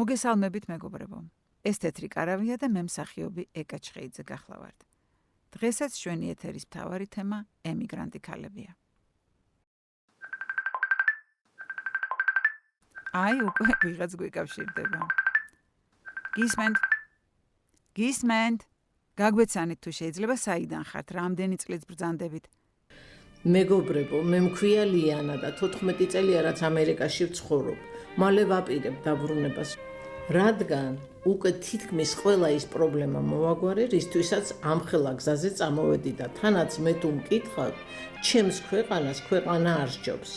მოგესალმებით მეგობრებო. ეს თეთრი კარავია და მე მსახიობი ეკა ჩხეიძე გახლავართ. დღესაც ჩვენი ეთერის მთავარი თემა ემიგრანტი ქალებია. აი, უკვე ვიღაც გვიკავშირდება. გისმენთ? გაგვეცანით თუ შეიძლება საიდან ხართ, რამდენი წლით ბრძანდებით? მეგობრებო, მე მქვია ლიანა და 14 წელია რაც ამერიკაში ვცხოვრობ. მალე ვაპირებ დაბრუნებას. რადგან უკვე თითქმის ყველა ის პრობლემა მოვაგვარე, რისთვისაც ამხელა გზაზე წამოვედი და თანაც მე თუ მკითხავ, ჩემს ქვეყანას ქვეყანა არ სჯობს.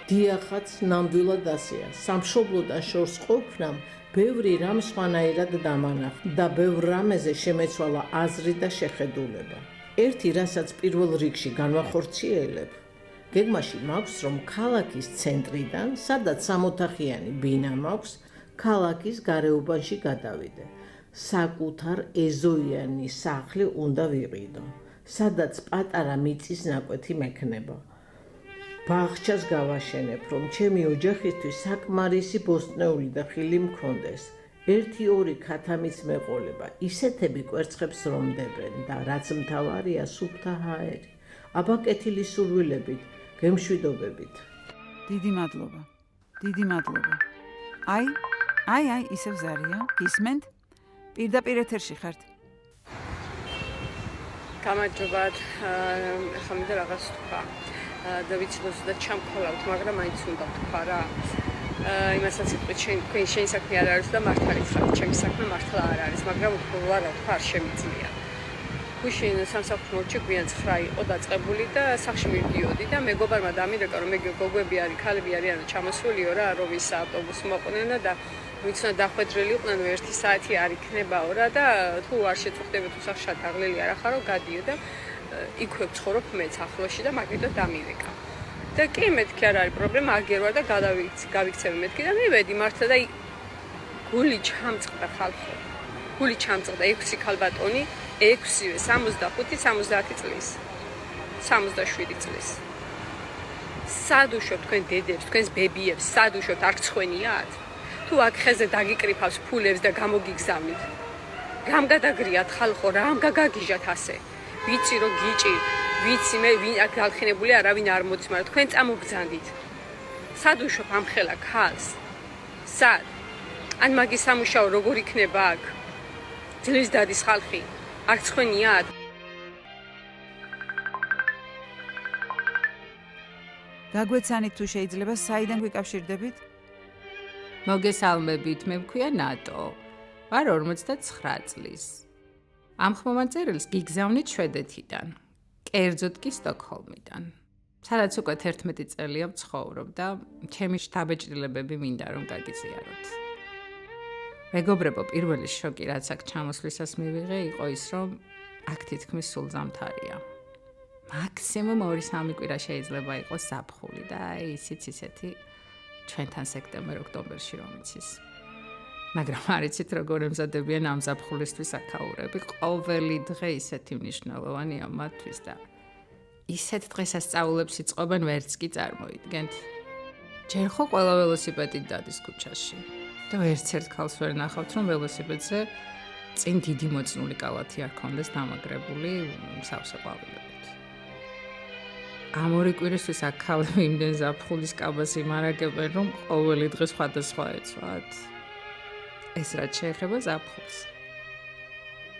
დიახაც, ნამდვილად ასეა. სამშობლოდან შორს ყოფნამ ბევრი რამ სხვანაირად დამანახა და ბევრ რამეზე შემეცვალა აზრი და შეხედულება. ერთი რასაც პირველ რიგში განვახორციელებ, გეგმაში მაქვს, რომ ქალაქის ცენტრიდან, სადაც 60-ოთახიანი ბინა მაქვს, ქალაქის გარეუბანში გადავიდე. საკუთარ ეზოიანი სახლი უნდა ვიყიდო, სადაც პატარა მიწის ნაკვეთი მექნება. ბაღჩას გავაშენებ, რომ ჩემი ოჯახისთვის საკმარისი ბოსტნეული და ხილი მქონდეს. 1-2 ქათამიც მეყოლება, ისეთები კვერცხებს რომდებენ და რაც მთავარია სუფთა ჰაერი. აბა კეთილი სურვილებით, გემშვიდობებით. დიდი მადლობა. აი, ისევ ზარია. გისმენთ? პირდაპირ ეთერში ხართ. გამარჯობათ. ახლა მინდა რაღაც თქვა. და ვიცი რომ ზუსტად ჩამქოლავთ, მაგრამ მაინც უნდა თქვა რა. იმასაც ვიტყვი, შენი საქმე არ არის და მართალი ხარ, ჩემი საქმე მართლა არ არის, მაგრამ ვარა თქვა არ შემიძლია. გუშინ სამსახურში გვიან 9 იყო დაწყებული და სახში მივდიოდი და მეგობარმა დამირეკა რომ მე გოგოები არის, ქალები არიან ჩამოსულიო რა, რომ ის ავტობუსი მოყვნენ და ვიცნა დახვედრილი იყვნენ 1 საათი არ იქნებაო რა და თუ არ შეწუხდება თუ სახში დაღლილი არ ახარო გადიო და იქვე ვცხოვრობ მეც ახლოში და მაგითო დამირეკა. და კი მეთქი არ არის პრობლემა, აგერ ვარ და გავიქცევი მეთქი და მივედი მართლა და გული ჩამწყდა ხალხო. გული ჩამწყდა 6 ქალბატონი, 6-ვე 65-70 წლის. 67 წლის. სადუშობ თქვენ დედებს, თქვენს ბებიებს, სადუშობთ არ გცხვენიათ? თუ აქ ხეზე დაგიკრიფავს ფულებს და გამოგიგზავნით. რამ გადაგრიათ ხალხო, რამ გაგაგიჟათ ასე? ვიცი რომ გიჭირთ. ვიცი მე ვინ აქ გალხინებული არავინ არ მოდის, მაგრამ თქვენ წამოგბძანდით. სად უშვებ ამ ხელა ქალს? სად? ან მაგის სამუშაო როგორ იქნება აქ? ძლის დადის ხალხი, არ გცხვენიათ? გაგვეცანით თუ შეიძლება საიდან გვიკავშირდებით? მოგესალმებით, მე მქვია ნატო. ვარ 59 წლის. ამ ხმოვანწერილს გიგზავნით შვედეთიდან. კერძოდ კი სტოკჰოლმიდან. სადაც უკვე 11 წელია ვცხოვრობ და ჩემი შთაბეჭდილებები მინდა რომ გაგიზიაროთ. მეგობრებო, პირველი შოკი რაც აქ ჩამოსვლისას მივიღე იყო ის რომ აქ თითქმის სულ ზამთარია. მაქსიმუმ 2-3 კვირა შეიძლება იყოს ზაფხული და ისიც ისეთი ჩვენთან სექტემბერ-ოქტომბერში რომ იცის. მაგრამ არ იცით როგორ ემზადებიან ამ ზაფხულისთვის აქაურები. ყოველი დღე ისეთი მნიშვნელოვანია მათთვის და ისეთ დღესასწაულებს იწყობენ ვერც კი წარმოიდგენთ. ჯერ ხო ყველა ველოსიპედით დადის ქუჩაში და ერთ ქალს ვერ ნახავთ რომ ველოსიპედზე წინ დიდი მოწნული კალათი არ ქონდეს დამაგრებული სავსე ყვავილებით. ამ 2 კვირისთვის აქ ქალები იმდენ ზაფხულის კაბას იმარაგებენ რომ ყოველი დღე სხვადასხვა ეცვათ. ეს რაც შეეხება ზაფხულს.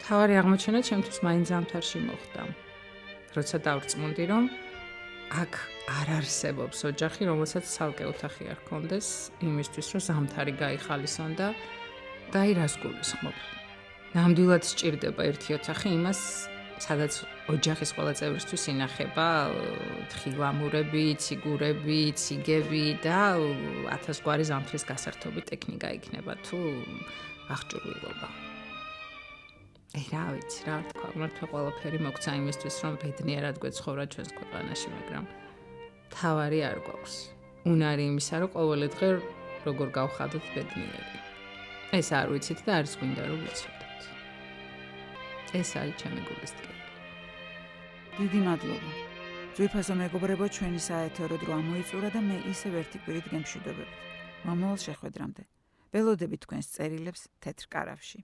თავარი აღმოჩენა ჩემთვის მაინც ზამთარში მოხდა. როცა დავრწმუნდი რომ აქ არ არსებობს ოჯახი, რომელსაც ცალკე ოთახი არ ქონდეს, იმისთვის რომ ზამთარი გაიხალისონ და აი რას გულისხმობ. ნამდვილად სჭირდება ერთი ოთახი იმას, სადაც ოჯახის ყველა წევრისთვის ინახება თხილამურები, ციგურები, ციგები და 1000 გვარი ზამთრის გასართობი ტექნიკა იქნება თუ აღჭურვილობა. რა ვიცი, რა თქვა, მართლა ყველაფერი მოგცა იმისთვის, რომ ბედნიერად გვეცხოვრა ჩვენს ქვეყანაში, მაგრამ თავარი არ გვაქვს. უნარი იმისა, რომ ყოველი დღე როგორ გავხადოთ ბედნიერი. ეს არ ვიცით და არც გვინდა რომ ვიცოდეთ. ეს არის ჩემი გულის ტკივილი. დიდი მადლობა. ძვირფასო მეგობრებო, ჩვენი საეთერო დრო ამოიწურა და მე ისევ ერთი კვირით გემშვიდობებით. მომავალ შეხვედრამდე. ველოდებით თქვენს წერილებს თეთრ კარავში.